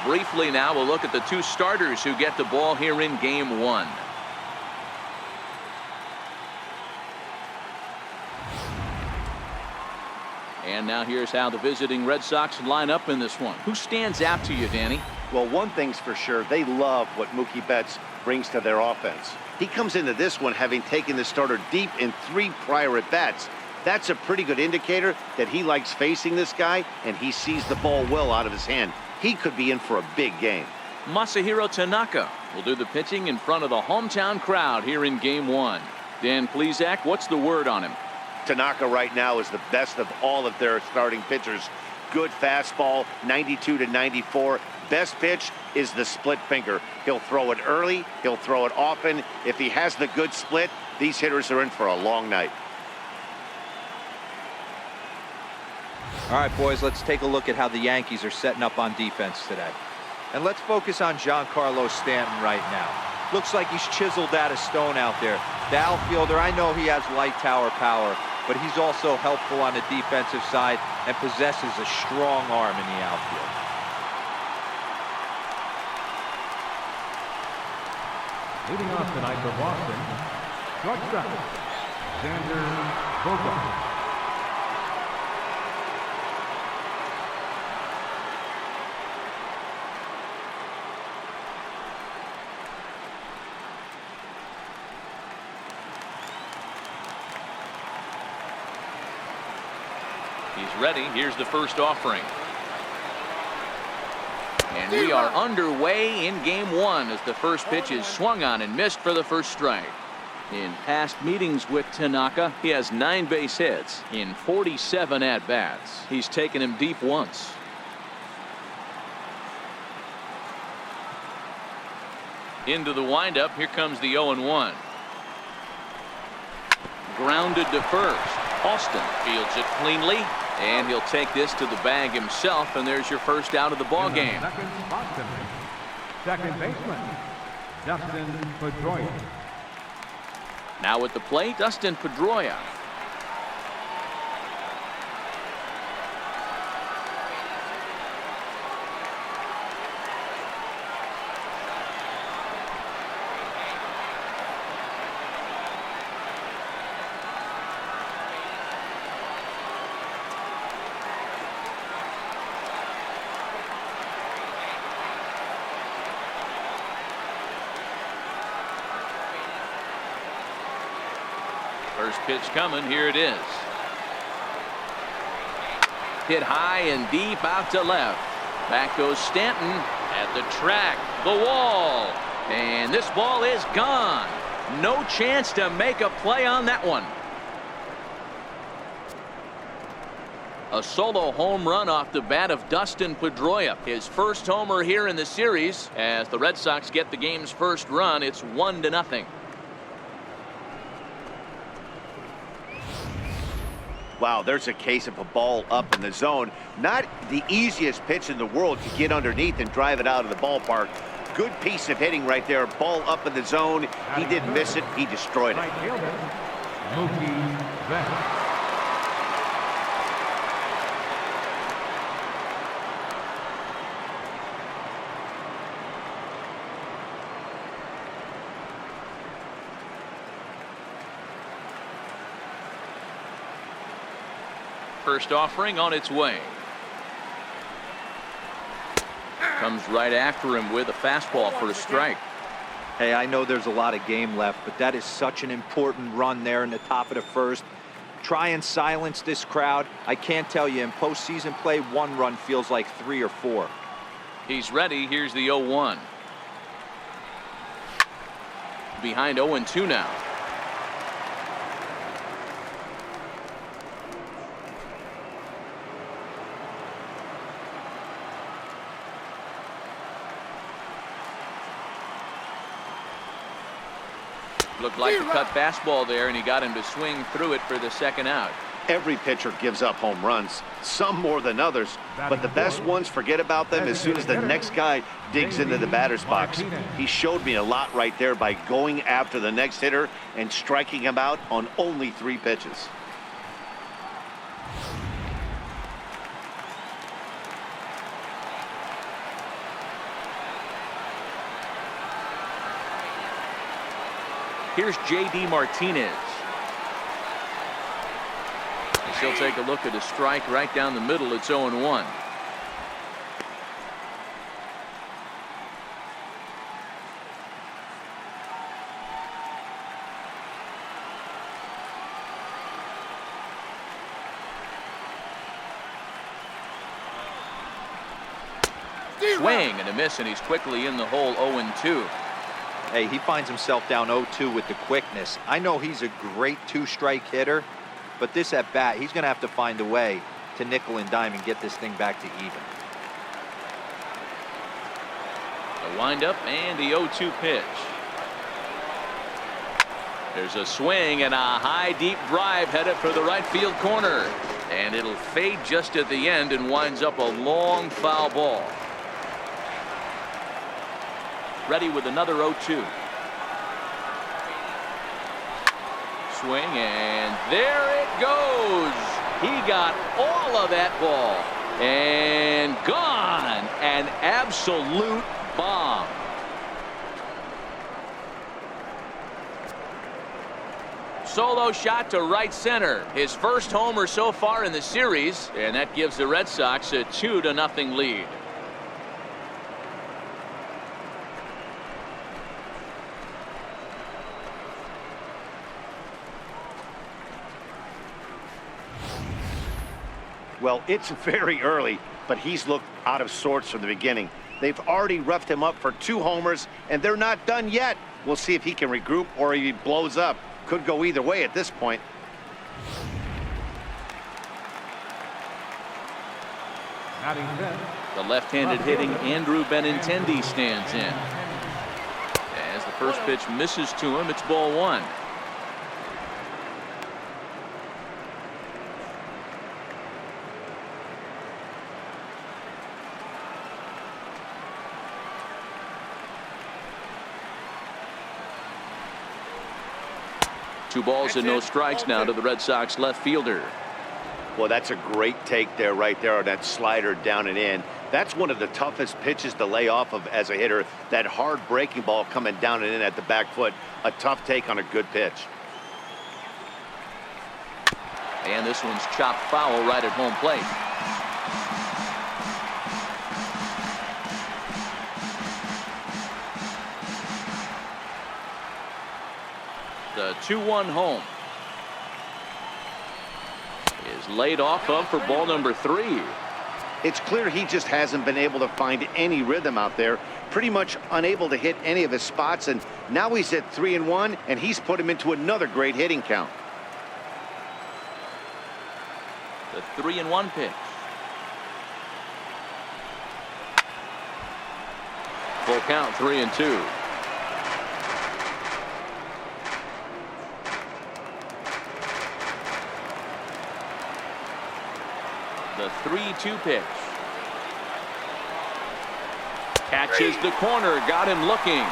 briefly now, we'll look at the two starters who get the ball here in game one. And now here's how the visiting Red Sox line up in this one. Who stands out to you, Danny? Well, one thing's for sure, they love what Mookie Betts brings to their offense. He comes into this one having taken the starter deep in 3 prior at-bats. That's a pretty good indicator that he likes facing this guy, and he sees the ball well out of his hand. He could be in for a big game. Masahiro Tanaka will do the pitching in front of the hometown crowd here in game one. Dan Plesac, what's the word on him? Tanaka right now is the best of all of their starting pitchers. Good fastball, 92 to 94. Best pitch is the split finger. He'll throw it early. He'll throw it often. If he has the good split, these hitters are in for a long night. All right, boys, let's take a look at how the Yankees are setting up on defense today. And let's focus on Giancarlo Stanton right now. Looks like he's chiseled out of stone out there. The outfielder, I know he has light tower power, but he's also helpful on the defensive side and possesses a strong arm in the outfield. Leading off tonight for Boston, shortstop, Xander Bogaerts. He's ready. Here's the first offering. And we are underway in game one as the first pitch is swung on and missed for the first strike. In past meetings with Tanaka, he has 9 base hits in 47 at-bats. He's taken him deep once. Into the windup. Here comes the 0-1. Grounded to first. Austin fields it cleanly. And he'll take this to the bag himself, and there's your first out of the ball game. Second baseman, Dustin Pedroia. Now at the plate, Dustin Pedroia. First pitch coming. Here it is. Hit high and deep out to left. Back goes Stanton at the track, the wall, and this ball is gone. No chance to make a play on that one. A solo home run off the bat of Dustin Pedroia. His first homer here in the series as the Red Sox get the game's first run. It's 1-0. Wow, there's a case of a ball up in the zone. Not the easiest pitch in the world to get underneath and drive it out of the ballpark. Good piece of hitting right there. Ball up in the zone. He didn't miss it. He destroyed it. Mookie Betts. First offering on its way. Comes right after him with a fastball for a strike. Hey, I know there's a lot of game left, but that is such an important run there in the top of the first. Try and silence this crowd. I can't tell you, in postseason play, 1 run feels like 3 or 4. He's ready. Here's the 0-1. Behind 0-2 now. Looked like a cut fastball there, and he got him to swing through it for the second out. Every pitcher gives up home runs, some more than others, but the best ones, forget about them as soon as the next guy digs into the batter's box. He showed me a lot right there by going after the next hitter and striking him out on only 3 pitches. Here's J.D. Martinez. He'll take a look at a strike right down the middle. It's 0-1. Swing and a miss, and he's quickly in the hole. 0-2. Hey, he finds himself down 0-2 with the quickness. I know he's a great two-strike hitter, but this at bat, he's going to have to find a way to nickel and dime and get this thing back to even. The windup and the 0-2 pitch. There's a swing and a high deep drive headed for the right field corner, and it'll fade just at the end and winds up a long foul ball. Ready with another 0-2. Swing, and there it goes. He got all of that ball and gone. An absolute bomb. Solo shot to right center. His first homer so far in the series, and that gives the Red Sox a 2-0 lead. Well, it's very early, but he's looked out of sorts from the beginning. They've already roughed him up for 2 homers, and they're not done yet. We'll see if he can regroup or if he blows up. Could go either way at this point. The left-handed hitting Andrew Benintendi stands in. As the first pitch misses to him, it's ball 1. Two balls and no strikes now to the Red Sox left fielder. Well, that's a great take there, right there on that slider down and in. That's one of the toughest pitches to lay off of as a hitter. That hard breaking ball coming down and in at the back foot. A tough take on a good pitch. And this one's chopped foul right at home plate. The 2-1 home is laid off of for ball number 3. It's clear he just hasn't been able to find any rhythm out there. Pretty much unable to hit any of his spots, and now he's at 3-1, and he's put him into another great hitting count. The 3-1 pitch. Full count, 3-2. The 3-2 pitch. Catches the corner, got him looking.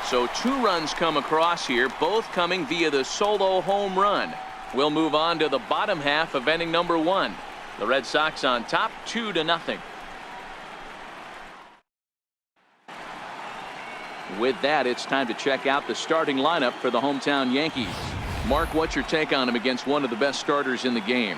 So 2 runs come across here, both coming via the solo home run. We'll move on to the bottom half of inning number 1. The Red Sox on top, 2-0. With that, it's time to check out the starting lineup for the hometown Yankees. Mark, what's your take on him against one of the best starters in the game?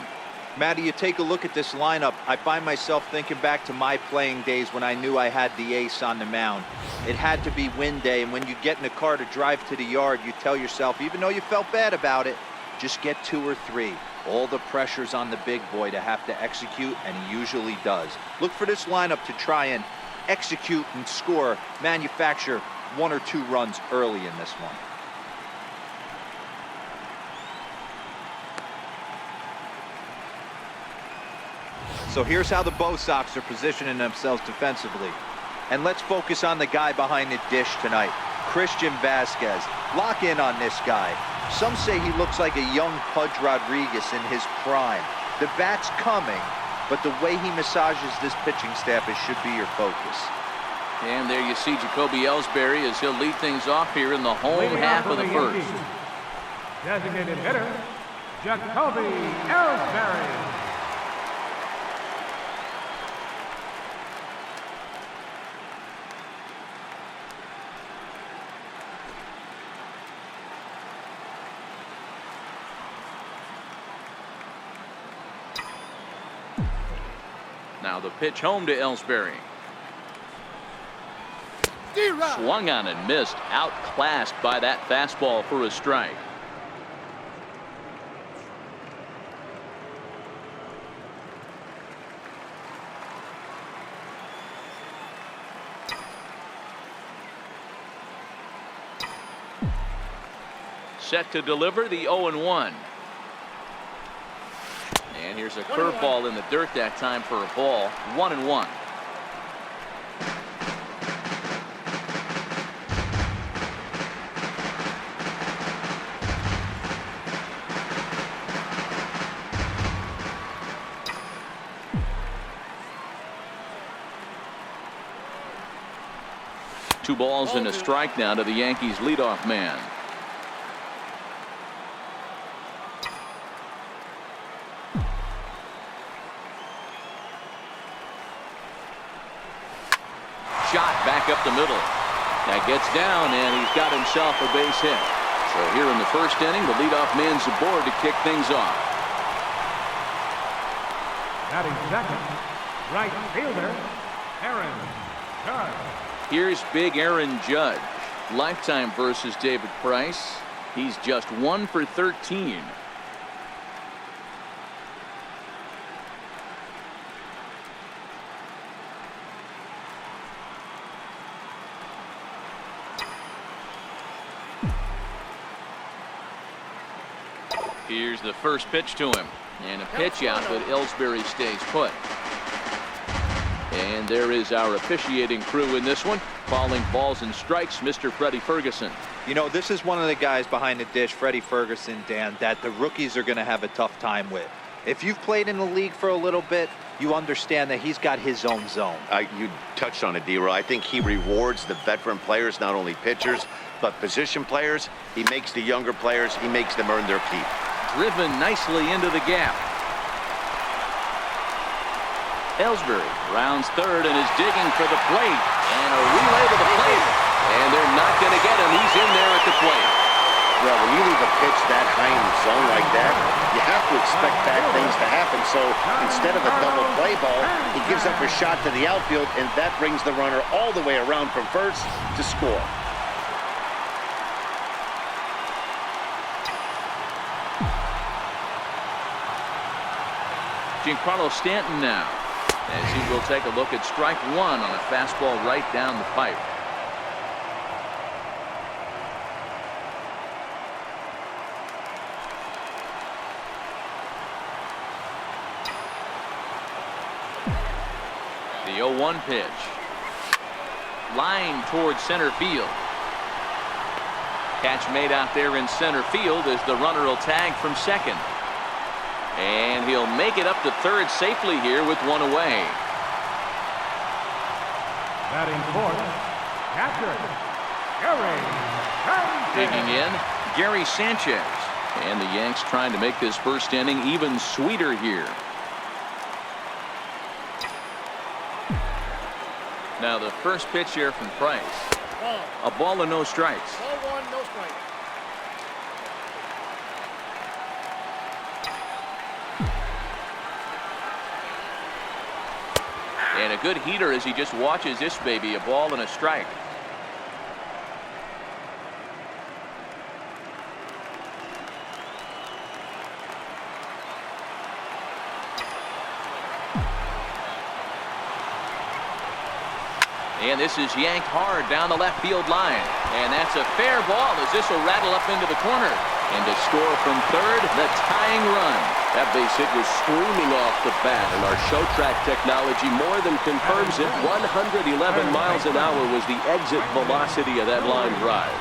Matty, you take a look at this lineup. I find myself thinking back to my playing days when I knew I had the ace on the mound. It had to be win day, and when you get in a car to drive to the yard, you tell yourself, even though you felt bad about it, just get 2 or 3. All the pressure's on the big boy to have to execute, and he usually does. Look for this lineup to try and execute and score, manufacture 1 or 2 runs early in this one. So here's how the Bo Sox are positioning themselves defensively. And let's focus on the guy behind the dish tonight, Christian Vasquez. Lock in on this guy. Some say he looks like a young Pudge Rodriguez in his prime. The bat's coming, but the way he massages this pitching staff, it should be your focus. And there you see Jacoby Ellsbury as he'll lead things off here in the home half of the first. Designated hitter, Jacoby Ellsbury. Now the pitch home to Ellsbury. Swung on and missed. Outclassed by that fastball for a strike. Set to deliver the 0-1. And here's a curveball in the dirt that time for a ball. 1-1. Two balls and a strike now to the Yankees leadoff man. Shot back up the middle. That gets down, and he's got himself a base hit. So here in the first inning, the leadoff man's aboard to kick things off. Batting second, right fielder, Aaron Judge. Here's big Aaron Judge. Lifetime versus David Price. He's just 1 for 13. Here's the first pitch to him, and a pitch out, but Ellsbury stays put. And there is our officiating crew in this one, calling balls and strikes, Mr. Freddie Ferguson. You know, this is one of the guys behind the dish, Freddie Ferguson, Dan, that the rookies are going to have a tough time with. If you've played in the league for a little bit, you understand that he's got his own zone. You touched on it, D-Roy. I think he rewards the veteran players, not only pitchers, but position players. He makes the younger players, he makes them earn their keep. Driven nicely into the gap. Ellsbury rounds third and is digging for the plate. And a relay to the plate. And they're not going to get him. He's in there at the plate. Well, when you leave a pitch that high in the zone like that, you have to expect bad things to happen. So instead of a double play ball, he gives up a shot to the outfield, and that brings the runner all the way around from first to score. Giancarlo Stanton now, as he will take a look at strike one on a fastball right down the pipe. The 0-1 pitch. Line towards center field. Catch made out there in center field as the runner will tag from second. And he'll make it up to third safely here with one away. Batting fourth, catcher, Gary Sanchez. Digging in, Gary Sanchez. And the Yanks trying to make this first inning even sweeter here. Now the first pitch here from Price. A ball and no strikes. Ball one, no strikes. And a good heater as he just watches this baby. A ball and a strike. And this is yanked hard down the left field line. And that's a fair ball as this will rattle up into the corner. And to score from third, the tying run. That base hit was screaming off the bat, and our show track technology more than confirms it. 111 miles an hour was the exit velocity of that line drive.